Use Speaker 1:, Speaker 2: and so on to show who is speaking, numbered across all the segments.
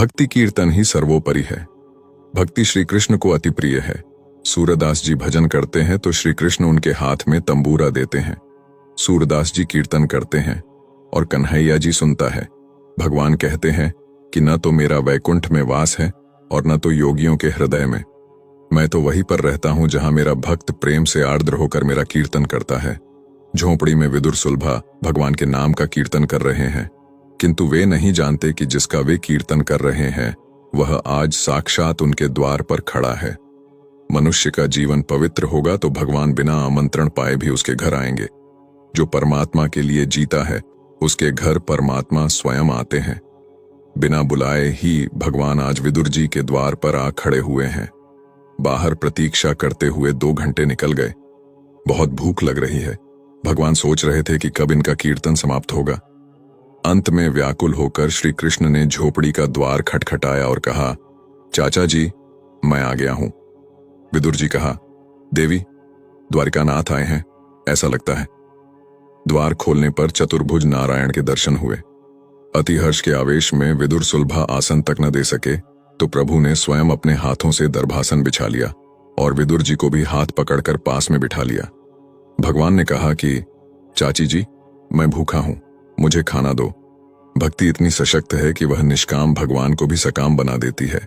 Speaker 1: भक्ति कीर्तन ही सर्वोपरि है। भक्ति श्री कृष्ण को अति प्रिय है। सूरदास जी भजन करते हैं तो श्री कृष्ण उनके हाथ में तंबूरा देते हैं। सूरदास जी कीर्तन करते हैं और कन्हैया जी सुनता है। भगवान कहते हैं कि न तो मेरा वैकुंठ में वास है और न तो योगियों के हृदय में। मैं तो वहीं पर रहता हूं जहां मेरा भक्त प्रेम से आर्द्र होकर मेरा कीर्तन करता है। झोंपड़ी में विदुर सुलभा भगवान के नाम का कीर्तन कर रहे हैं, किंतु वे नहीं जानते कि जिसका वे कीर्तन कर रहे हैं वह आज साक्षात उनके द्वार पर खड़ा है। मनुष्य का जीवन पवित्र होगा तो भगवान बिना आमंत्रण पाए भी उसके घर आएंगे। जो परमात्मा के लिए जीता है उसके घर परमात्मा स्वयं आते हैं। बिना बुलाए ही भगवान आज विदुर जी के द्वार पर आ खड़े हुए हैं। बाहर प्रतीक्षा करते हुए 2 घंटे निकल गए। बहुत भूख लग रही है। भगवान सोच रहे थे कि कब इनका कीर्तन समाप्त होगा। अंत में व्याकुल होकर श्री कृष्ण ने झोपड़ी का द्वार खटखटाया और कहा, चाचा जी, मैं आ गया हूं। विदुर जी कहा, देवी, द्वारिकानाथ आए हैं, ऐसा लगता है। द्वार खोलने पर चतुर्भुज नारायण के दर्शन हुए। अति हर्ष के आवेश में विदुर सुलभा आसन तक न दे सके तो प्रभु ने स्वयं अपने हाथों से दर्भासन बिछा लिया और विदुर जी को भी हाथ पकड़कर पास में बिठा लिया। भगवान ने कहा कि चाची जी, मैं भूखा हूं, मुझे खाना दो। भक्ति इतनी सशक्त है कि वह निष्काम भगवान को भी सकाम बना देती है।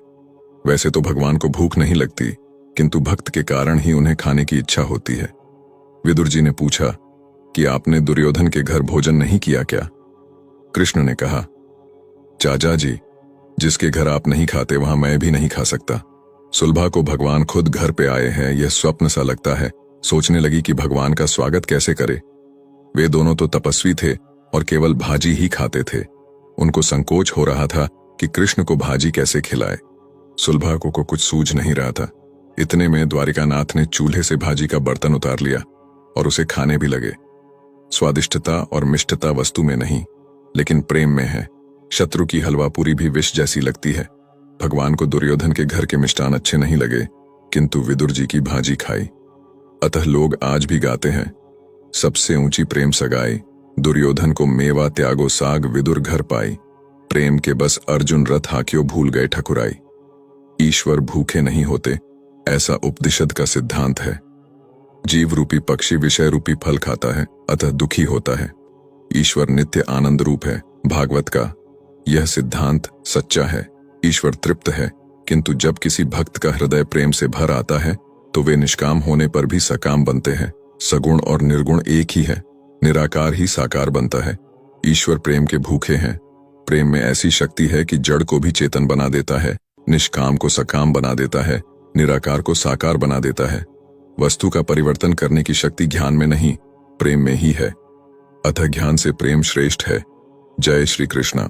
Speaker 1: वैसे तो भगवान को भूख नहीं लगती, किंतु भक्त के कारण ही उन्हें खाने की इच्छा होती है। विदुर जी ने पूछा कि आपने दुर्योधन के घर भोजन नहीं किया क्या? कृष्ण ने कहा, चाचा जी, जिसके घर आप नहीं खाते वहां मैं भी नहीं खा सकता। सुलभा को भगवान खुद घर पे आए हैं, यह स्वप्न सा लगता है। सोचने लगी कि भगवान का स्वागत कैसे करे। वे दोनों तो तपस्वी थे और केवल भाजी ही खाते थे। उनको संकोच हो रहा था कि कृष्ण को भाजी कैसे खिलाए। सुलभा को कुछ सूझ नहीं रहा था। इतने में द्वारिकानाथ ने चूल्हे से भाजी का बर्तन उतार लिया और उसे खाने भी लगे। स्वादिष्टता और मिष्टता वस्तु में नहीं, लेकिन प्रेम में है। शत्रु की हलवा पूरी भी विष जैसी लगती है। भगवान को दुर्योधन के घर के मिष्टान अच्छे नहीं लगे, किंतु विदुर जी की भाजी खाई। अतः लोग आज भी गाते हैं, सबसे ऊंची प्रेम सगाई, दुर्योधन को मेवा त्यागो साग विदुर घर पाई। प्रेम के बस अर्जुन रथ हाकियो भूल गए ठकुराई। ईश्वर भूखे नहीं होते, ऐसा उपनिषद का सिद्धांत है। जीव रूपी पक्षी विषय रूपी फल खाता है, अतः दुखी होता है। ईश्वर नित्य आनंद रूप है। भागवत का यह सिद्धांत सच्चा है। ईश्वर तृप्त है, किंतु जब किसी भक्त का हृदय प्रेम से भर आता है तो वे निष्काम होने पर भी सकाम बनते हैं। सगुण और निर्गुण एक ही है, निराकार ही साकार बनता है। ईश्वर प्रेम के भूखे हैं। प्रेम में ऐसी शक्ति है कि जड़ को भी चेतन बना देता है, निष्काम को सकाम बना देता है, निराकार को साकार बना देता है। वस्तु का परिवर्तन करने की शक्ति ज्ञान में नहीं, प्रेम में ही है। अतः ज्ञान से प्रेम श्रेष्ठ है। जय श्री कृष्ण।